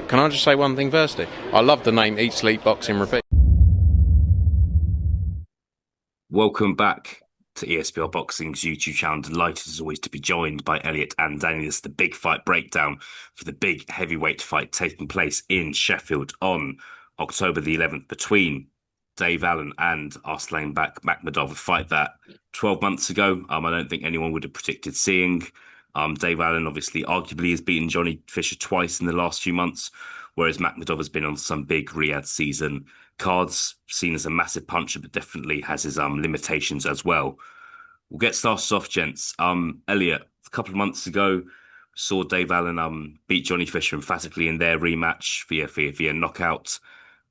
Can I just say one thing firstly? I love the name Eat Sleep Boxing Repeat. Welcome back to ESBR Boxing's YouTube channel. Delighted as always to be joined by Elliot and Danny. This is the big fight breakdown for the big heavyweight fight taking place in Sheffield on October the 11th between Dave Allen and Arslanbek Makhmudov, a fight that 12 months ago, I don't think anyone would have predicted seeing. Dave Allen obviously arguably has beaten Johnny Fisher twice in the last few months, whereas Makhmudov has been on some big Riyadh season cards, seen as a massive puncher, but definitely has his limitations as well. We'll get started off, gents. Elliot, a couple of months ago, saw Dave Allen beat Johnny Fisher emphatically in their rematch via knockout.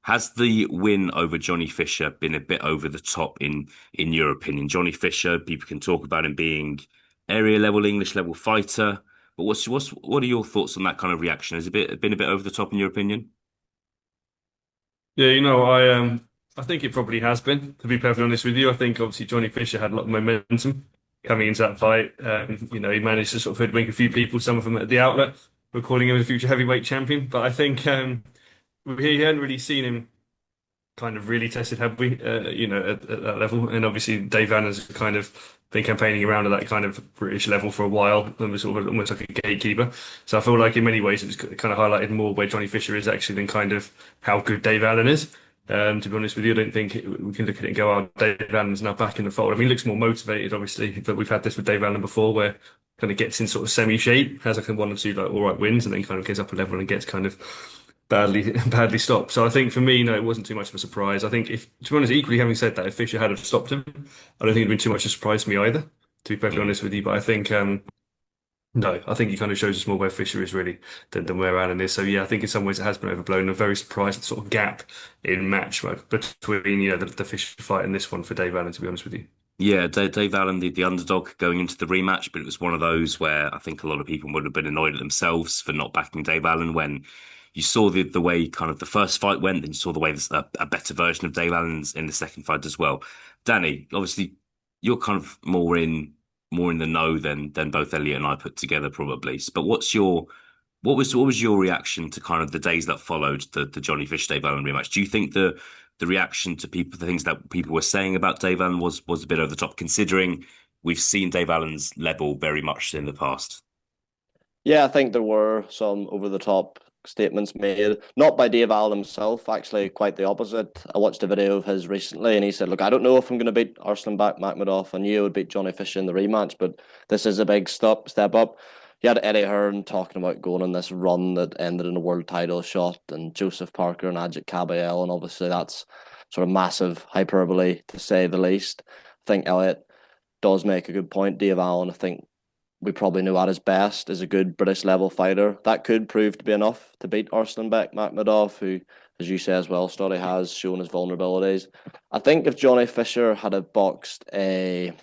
Has the win over Johnny Fisher been a bit over the top in your opinion? Johnny Fisher, people can talk about him being area level, English level fighter, but what are your thoughts on that kind of reaction? Has it been a bit over the top in your opinion? Yeah, I think it probably has been, to be perfectly honest with you. I think obviously Johnny Fisher had a lot of momentum coming into that fight. He managed to sort of hoodwink a few people, some of them at the outlet were calling him a future heavyweight champion. But I think we hadn't really seen him kind of really tested, have we? At that level. And obviously Dave Allen's kind of been campaigning around at that kind of British level for a while and was sort of almost like a gatekeeper. So I feel like in many ways it's kind of highlighted more where Johnny Fisher is actually than kind of how good Dave Allen is. To be honest with you, I don't think we can look at it and go, "Oh, Dave Allen's now back in the fold." I mean, he looks more motivated, obviously, but we've had this with Dave Allen before, where kind of gets in sort of semi shape, has like one or two like all right wins, and then kind of gets up a level and gets kind of badly stopped. So I think for me, no, it wasn't too much of a surprise. I think if, to be honest, equally having said that, if Fisher had have stopped him, I don't think it'd been too much of a surprise to me either, to be perfectly honest with you. But I think no, I think he kind of shows us more where Fisher is really than where Allen is. So yeah, I think in some ways it has been overblown. I'm very surprised at the sort of gap in match right, between the Fisher fight and this one for Dave Allen, to be honest with you. Yeah, Dave Allen, the underdog going into the rematch, but it was one of those where I think a lot of people would have been annoyed at themselves for not backing Dave Allen when you saw the way kind of the first fight went, and you saw the way there's a better version of Dave Allen's in the second fight as well. Danny, obviously, you're kind of more in the know than both Elliot and I put together probably. But what was your reaction to kind of the days that followed the Johnny Fish Dave Allen rematch? Do you think the reaction to people, the things that people were saying about Dave Allen was a bit over the top, considering we've seen Dave Allen's level very much in the past? Yeah, I think there were some over the top statements made, not by Dave Allen himself, actually quite the opposite. I watched a video of his recently and he said, "Look, I don't know if I'm going to beat Arslanbek Makhmudov. I knew I would beat Johnny Fisher in the rematch, but this is a big step up." You had Eddie Hearn talking about going on this run that ended in a world title shot, and Joseph Parker and Ajit Kabayel, and obviously that's sort of massive hyperbole to say the least. I think Elliot does make a good point. Dave Allen, I think we probably knew at his best is a good British level fighter. That could prove to be enough to beat Arslanbek Makhmudov, who, as you say as well, Stoddy has shown his vulnerabilities. I think if Johnny Fisher had have boxed it's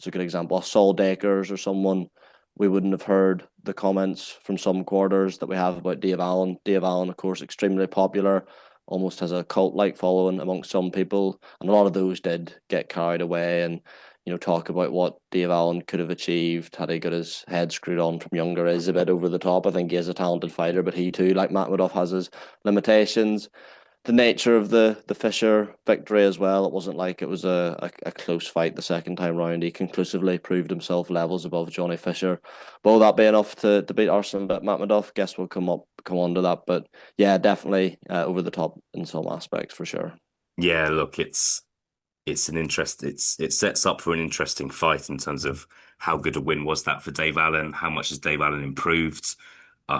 a good example, a Saul Dakers or someone, we wouldn't have heard the comments from some quarters that we have about Dave Allen. Dave Allen, of course, extremely popular, almost has a cult-like following amongst some people, and a lot of those did get carried away and talk about what Dave Allen could have achieved had he got his head screwed on from younger is a bit over the top. I think he is a talented fighter, but he too, like Makhmudov, has his limitations. The nature of the Fisher victory as well. It wasn't like it was a close fight the second time round. He conclusively proved himself levels above Johnny Fisher. But will that be enough to beat Arslan Makhmudov? Guess we'll come on to that. But yeah, definitely over the top in some aspects for sure. Yeah, look, it's an interest. It sets up for an interesting fight in terms of how good a win was that for Dave Allen. How much has Dave Allen improved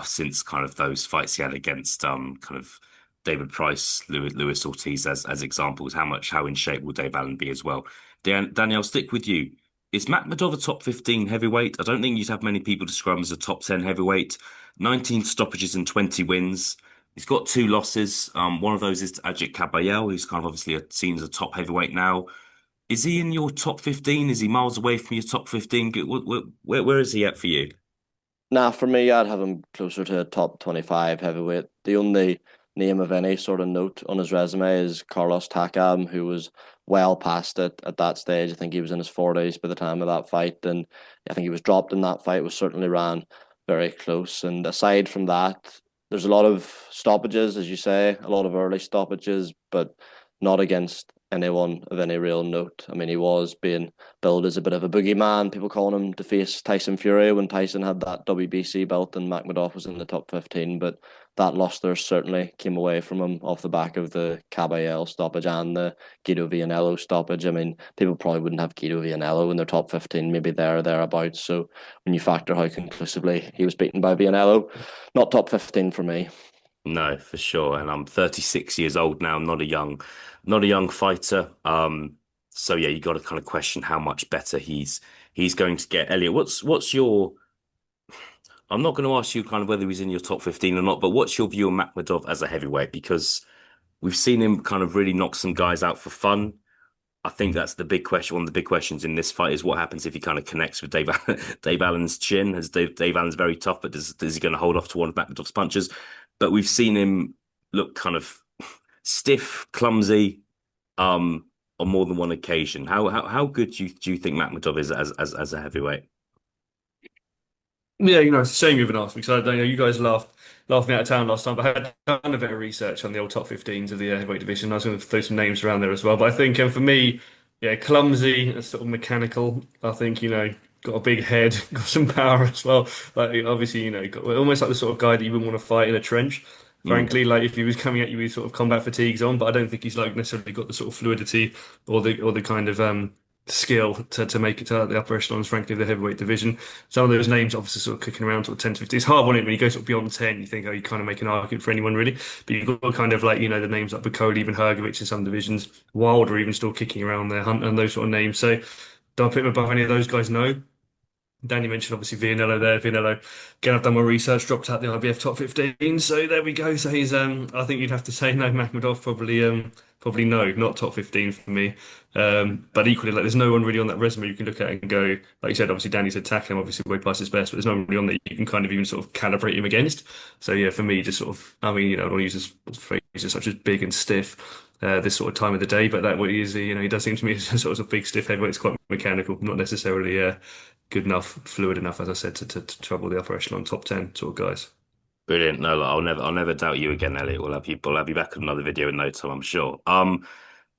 since kind of those fights he had against kind of David Price, Luis Ortiz as examples? How in shape will Dave Allen be as well? Danielle, stick with you. Is Makhmudov a top 15 heavyweight? I don't think you'd have many people describe him as a top 10 heavyweight. 19 stoppages and 20 wins. He's got two losses. One of those is to Ajit Kabayel, who's kind of obviously seen as a top heavyweight now. Is he in your top 15? Is he miles away from your top 15? Where is he at for you? Nah, for me, I'd have him closer to a top 25 heavyweight. The only name of any sort of note on his resume is Carlos Takam, who was well past it at that stage. I think he was in his 40s by the time of that fight, and I think he was dropped in that fight, was certainly ran very close. And aside from that, there's a lot of stoppages, as you say, a lot of early stoppages, but not against anyone of any real note. I mean, he was being billed as a bit of a boogeyman, people calling him to face Tyson Fury when Tyson had that WBC belt and Makhmudov was in the top 15. But that loss there certainly came away from him off the back of the Caballel stoppage and the Guido Vianello stoppage. I mean, people probably wouldn't have Guido Vianello in their top 15, maybe there or thereabouts. So when you factor how conclusively he was beaten by Vianello, not top 15 for me. No, for sure. And I'm 36 years old now. I'm not a young fighter. So yeah, you got to kind of question how much better he's going to get. Elliot, what's your? I'm not going to ask you kind of whether he's in your top 15 or not, but what's your view on Makhmudov as a heavyweight? Because we've seen him kind of really knock some guys out for fun. I think that's the big question. One of the big questions in this fight is what happens if he kind of connects with Dave Allen's chin. As Dave Allen's very tough, but is he going to hold off to one of Makhmudov's punches? But we've seen him look kind of stiff, clumsy, on more than one occasion. How good do you think Makhmudov is as a heavyweight? Yeah, it's a shame you haven't asked me because I know you guys laughed me out of town last time, but I had done a bit of research on the old top 15s of the heavyweight division. I was going to throw some names around there as well, but I think for me, yeah, clumsy and sort of mechanical. I think got a big head, got some power as well. Like obviously, got almost like the sort of guy that you wouldn't want to fight in a trench. Mm. Frankly, like if he was coming at you with sort of combat fatigues on, but I don't think he's like necessarily got the sort of fluidity or the kind of skill to make it to the upper echelons, frankly, of the heavyweight division. Some of those names obviously sort of kicking around sort of 10 to 15. It's hard when you go sort of beyond 10, you think, oh, you kind of make an argument for anyone really. But you've got kind of like, the names like Bukoli, even Hergovic in some divisions, Wilder even still kicking around there, Hunt and those sort of names. So do I put him above any of those guys? No. Danny mentioned obviously Vianello there. Vianello, again, I've done my research, dropped out the IBF top 15. So there we go. So he's I think you'd have to say no, Makhmudov probably no, not top 15 for me. But equally, like there's no one really on that resume you can look at and go, like you said, obviously Danny said tackle him obviously way past his best, but there's no one really on that you can kind of even sort of calibrate him against. So yeah, for me, just sort of I mean, I don't want to use phrases such as big and stiff. This sort of time of the day, but that what he is, he does seem to me as sort of a big stiff heavyweight. It's quite mechanical, not necessarily good enough, fluid enough, as I said, to trouble the upper echelon top 10 sort of guys. Brilliant. No, look, I'll never doubt you again, Elliot. We'll have you back in another video in no time, I'm sure.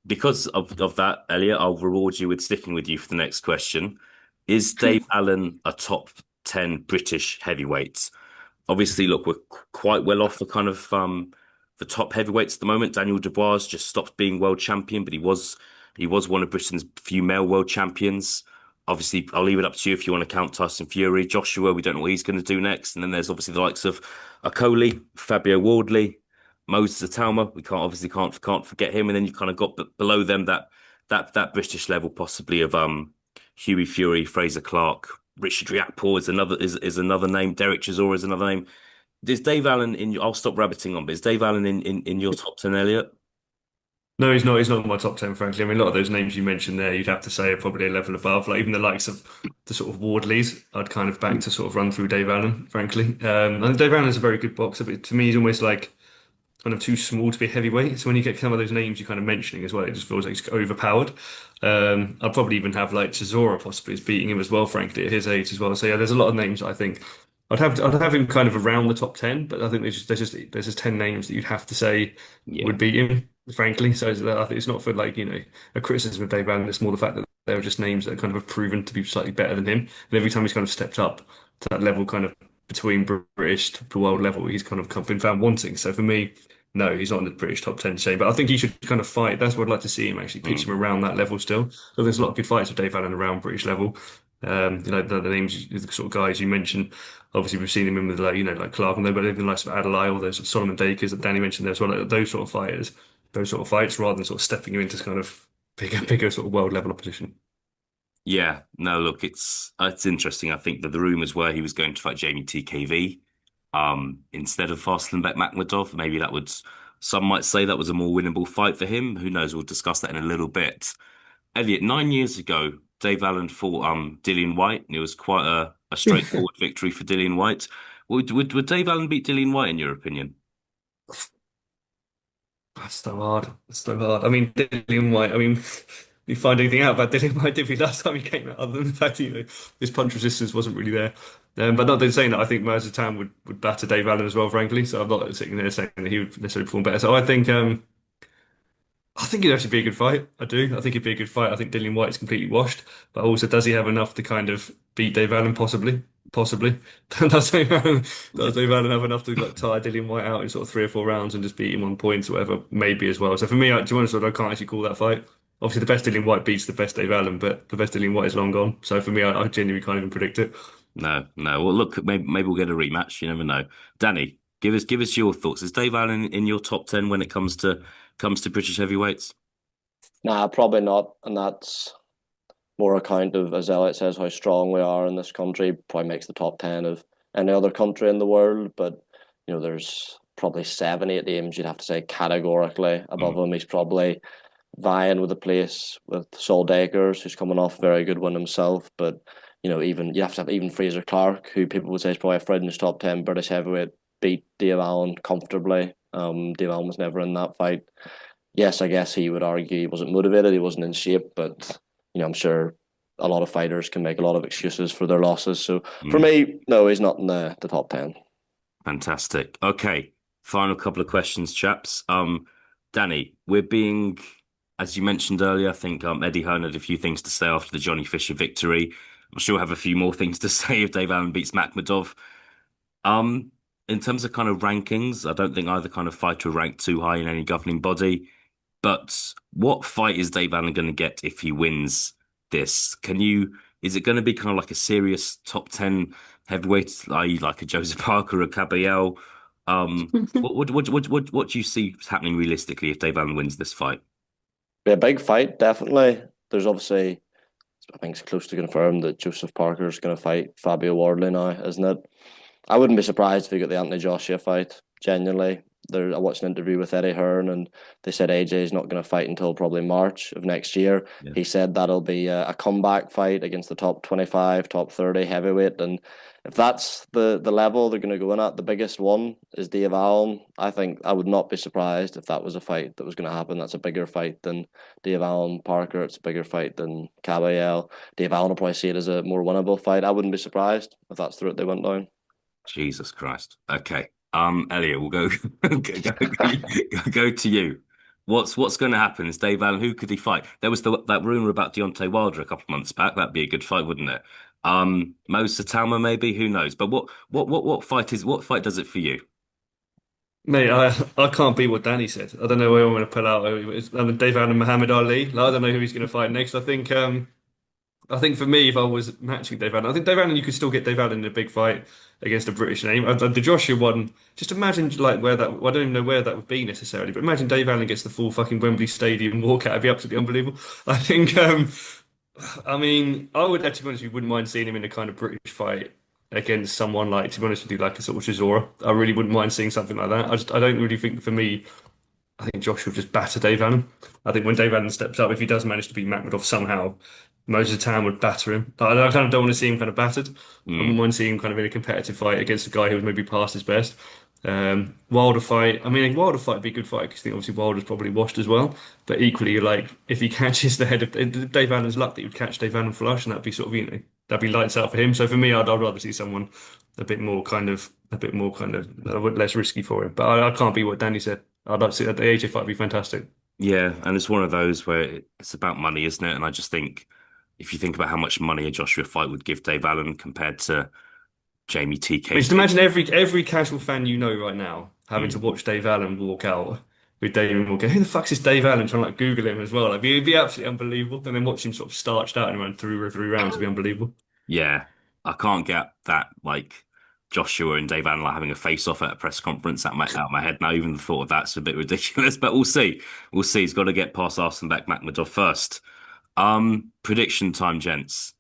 Because of that, Elliot, I'll reward you with sticking with you for the next question. Is Dave Allen a top 10 British heavyweight? Obviously, look, we're quite well off the kind of the top heavyweights at the moment. Daniel Dubois just stopped being world champion, but he was one of Britain's few male world champions. Obviously, I'll leave it up to you if you want to count Tyson Fury. Joshua, we don't know what he's going to do next. And then there's obviously the likes of Okoli, Fabio Wardley, Moses Atalma. We can't forget him. And then you kind of got below them that British level possibly of Hughie Fury, Fraser Clark, Richard Riakporhe is another name. Derek Chisora is another name. Is Dave Allen in? I'll stop rabbiting on, but is Dave Allen in your top 10, Elliot? No, he's not. He's not in my top 10, frankly. I mean, a lot of those names you mentioned there, you'd have to say are probably a level above. Like even the likes of the sort of Wardleys, I'd kind of back to sort of run through Dave Allen, frankly. I think Dave Allen is a very good boxer, but to me, he's almost like kind of too small to be a heavyweight. So when you get some of those names you're kind of mentioning as well, it just feels like he's overpowered. I'd probably even have like Chisora possibly as beating him as well, frankly, at his age as well. So yeah, there's a lot of names I think I'd have him kind of around the top 10, but I think there's just 10 names that you'd have to say Yeah. would beat him, frankly. So I think it's not for like, a criticism of Dave Allen. It's more the fact that they're just names that kind of have proven to be slightly better than him. And every time he's kind of stepped up to that level, kind of between British to world level, he's kind of been found wanting. So for me, no, he's not in the British top 10 shame, but I think he should kind of fight. That's what I'd like to see him actually pitch him around that level still. So there's a lot of good fights with Dave Allen around British level. The names, the sort of guys you mentioned, obviously we've seen him in with like Clark and though, but even the likes of Adelaide or those Solomon Dakers that Danny mentioned there as well, like those sort of fighters, those sort of fights, rather than sort of stepping you into kind of bigger sort of world level opposition. Yeah, no, look, it's interesting. I think that the rumors were he was going to fight Jamie TKV instead of Arslanbek Makhmudov. Maybe some might say that was a more winnable fight for him. Who knows? We'll discuss that in a little bit. Elliot, 9 years ago, Dave Allen fought Dillian White, and it was quite a straightforward victory for Dillian White. Would Dave Allen beat Dillian White in your opinion? That's so hard. That's so hard. I mean, Dillian White. I mean, you find anything out about Dillian Whyte, did we, last time he came out, other than the fact that, his punch resistance wasn't really there. But not saying that I think Mazatan would batter Dave Allen as well, frankly. So I'm not sitting there saying that he would necessarily perform better. So I think it'd actually be a good fight. I do. I think it'd be a good fight. I think Dillian White's completely washed, but also does he have enough to kind of beat Dave Allen? Possibly, possibly. Does Dave Allen have enough to like tire Dillian White out in sort of 3 or 4 rounds and just beat him on points or whatever? Maybe as well. So for me, to be honest, I can't actually call that fight. Obviously, the best Dillian White beats the best Dave Allen, but the best Dillian White is long gone. So for me, I genuinely can't even predict it. No, no. Well, look, maybe we'll get a rematch. You never know. Danny, give us your thoughts. Is Dave Allen in your top 10 when it comes to British heavyweights? Nah, probably not. And that's more account of, as Elliot says, how strong we are in this country. Probably makes the top 10 of any other country in the world. But, there's probably 7, 8 names you'd have to say categorically above him. He's probably vying with a place with Saul Dakers, who's coming off a very good win himself. But, even you have to have even Fraser Clark, who people would say is probably a fringe top 10 British heavyweight, beat Dave Allen comfortably. Dave Allen was never in that fight. Yes, I guess he would argue he wasn't motivated, he wasn't in shape, but I'm sure a lot of fighters can make a lot of excuses for their losses. So for me, no, he's not in the top 10. Fantastic. Okay, final couple of questions, chaps. Danny, we're being, as you mentioned earlier, I think Eddie Hearn had a few things to say after the Johnny Fisher victory. I'm sure he'll have a few more things to say if Dave Allen beats Makhmudov. In terms of kind of rankings, I don't think either kind of fighter ranked too high in any governing body. But what fight is Dave Allen going to get if he wins this? Is it going to be kind of like a serious top 10 heavyweight, i.e. like a Joseph Parker or Caballero? What do you see happening realistically if Dave Allen wins this fight? Be a big fight, definitely. There's obviously, I think it's close to confirmed that Joseph Parker is going to fight Fabio Wardley now, isn't it? I wouldn't be surprised if we got the Anthony Joshua fight, genuinely. I watched an interview with Eddie Hearn and they said AJ is not going to fight until probably March of next year. Yeah. He said that'll be a comeback fight against the top 25, top 30 heavyweight. And if that's the level they're going to go in at, the biggest one is Dave Allen. I think I would not be surprised if that was a fight that was going to happen. That's a bigger fight than Dave Allen Parker. It's a bigger fight than Caballero. Dave Allen will probably see it as a more winnable fight. I wouldn't be surprised if that's the route they went down. Jesus Christ. Okay. Elliot, we'll go go to you. What's going to happen? Is Dave Allen? Who could he fight? There was that rumor about Deontay Wilder a couple of months back. That'd be a good fight, wouldn't it? Mo Satama, maybe. Who knows? But what fight does it for you? Mate, I can't beat what Danny said. I don't know where I'm going to pull out. Dave Allen and Muhammad Ali. I don't know who he's going to fight next. I think for me, if I was matching Dave Allen, I think Dave Allen, you could still get Dave Allen in a big fight against a British name. The Joshua one, just imagine like where that, I don't even know where that would be necessarily, but imagine Dave Allen gets the full fucking Wembley Stadium walkout. It'd be absolutely unbelievable. I think, I would actually, to be honest, you wouldn't mind seeing him in a kind of British fight against someone like, to be honest with you, like a sort of Chisora. I really wouldn't mind seeing something like that. I don't really think for me, I think Joshua would just batter Dave Allen. I think when Dave Allen steps up, if he does manage to beat Makhmudov somehow, Mazatan would batter him. I kind of don't want to see him kind of battered. I wouldn't want to see him kind of in a competitive fight against a guy who was maybe past his best. Wilder fight. I mean, a Wilder fight would be a good fight because I think obviously Wilder's probably washed as well. But equally, like if he catches the head of Dave Allen's luck that he would catch Dave Allen flush, and that'd be sort of that'd be lights out for him. So for me, I'd rather see someone a bit more kind of less risky for him. But I can't be what Danny said. I'd like to see that the AJ fight would be fantastic. Yeah, and it's one of those where it's about money, isn't it? And I just think if you think about how much money a Joshua fight would give Dave Allen compared to Jamie TK. Just imagine every casual fan you know right now having to watch Dave Allen walk out with David Walker. Who the fuck's is Dave Allen? Trying to like Google him as well. Like, it'd be absolutely unbelievable. And then watch him sort of starched out in around three rounds would be unbelievable. Yeah, I can't get that like Joshua and Dave Allen like, having a face-off at a press conference out of my head now. Even the thought of that's a bit ridiculous, but we'll see. We'll see. He's got to get past Arslanbek Makhmudov first. Prediction time, gents.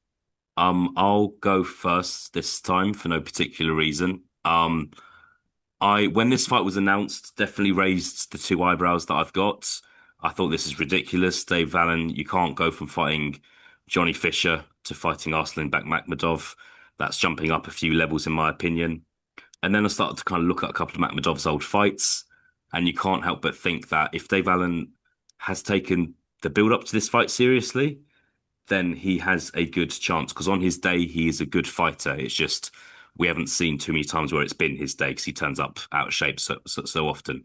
I'll go first this time for no particular reason. When this fight was announced, definitely raised the two eyebrows that I've got. I thought this is ridiculous. Dave Allen, you can't go from fighting Johnny Fisher to fighting Arslanbek Makhmudov. That's jumping up a few levels in my opinion. And then I started to kind of look at a couple of Makhmudov's old fights, and you can't help but think that if Dave Allen has taken the build up to this fight seriously, then he has a good chance. Because on his day, he is a good fighter. It's just we haven't seen too many times where it's been his day because he turns up out of shape so often.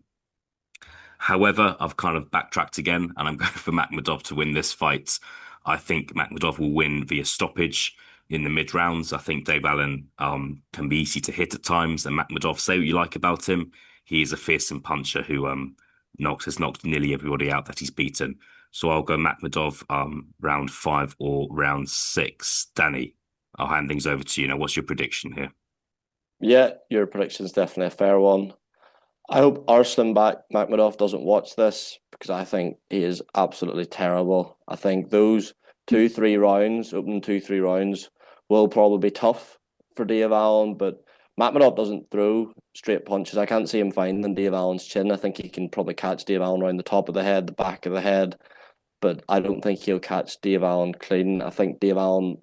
However, I've kind of backtracked again, and I'm going for Makhmudov to win this fight. I think Makhmudov will win via stoppage in the mid rounds. I think Dave Allen can be easy to hit at times, and Makhmudov, say what you like about him, he is a fearsome puncher who has knocked nearly everybody out that he's beaten. So I'll go Makhmudov round 5 or round 6. Danny, I'll hand things over to you now. What's your prediction here? Yeah, your prediction is definitely a fair one. I hope Arslanbek Makhmudov doesn't watch this because I think he is absolutely terrible. I think those 2-3 rounds, opening 2-3 rounds, will probably be tough for Dave Allen, but Makhmudov doesn't throw straight punches. I can't see him finding Dave Allen's chin. I think he can probably catch Dave Allen around the top of the head, the back of the head, but I don't think he'll catch Dave Allen clean. I think Dave Allen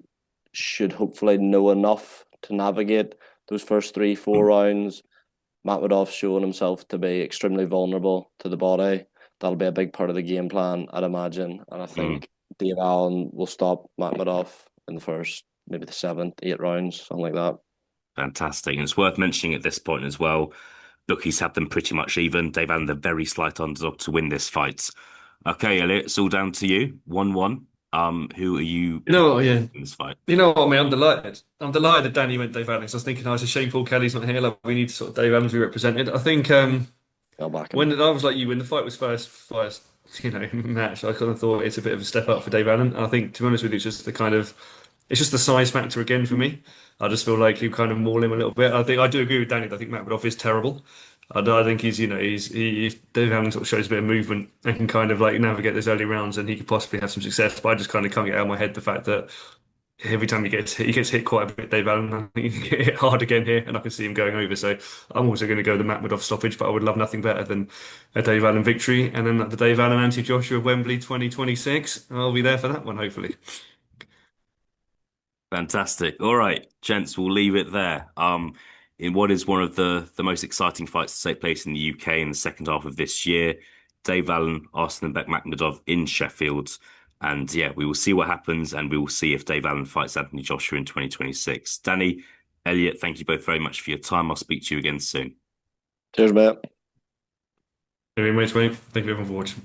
should hopefully know enough to navigate those first 3-4 rounds. Makhmudov's shown himself to be extremely vulnerable to the body. That'll be a big part of the game plan, I'd imagine. And I think Dave Allen will stop Makhmudov in the first, maybe the 7th, 8th rounds, something like that. Fantastic. And it's worth mentioning at this point as well, bookies have them pretty much even. Dave Allen, the very slight underdog to win this fight. Okay, Elliot, it's all down to you. 1-1. Who are you in this fight? You know what, mate? I'm delighted. I'm delighted that Danny went Dave Allen. So I was thinking, it's a shame Paul Kelly's not here. Like, we need sort of Dave Allen to be represented. I think when I was like you, when the fight was first match, I kind of thought it's a bit of a step up for Dave Allen. And I think, to be honest with you, it's just the size factor again for me. I just feel like you kind of maul him a little bit. I do agree with Danny. I think Makhmudov is terrible. I think he's Dave Allen sort of shows a bit of movement and can kind of like navigate those early rounds, and he could possibly have some success. But I just kind of can't get out of my head the fact that every time he gets hit quite a bit. Dave Allen, I think he can get hit hard again here, and I can see him going over. So I'm also going to go the Makhmudov stoppage, but I would love nothing better than a Dave Allen victory, and then the Dave Allen anti-Joshua Wembley 2026. I'll be there for that one, hopefully. Fantastic. All right, gents, we'll leave it there. In what is one of the most exciting fights to take place in the UK in the second half of this year, Dave Allen, Arslanbek Makhmudov in Sheffield. And yeah, we will see what happens, and we will see if Dave Allen fights Anthony Joshua in 2026. Danny, Elliot, thank you both very much for your time. I'll speak to you again soon. Cheers, mate. Anyway, mate. Thank you everyone for watching.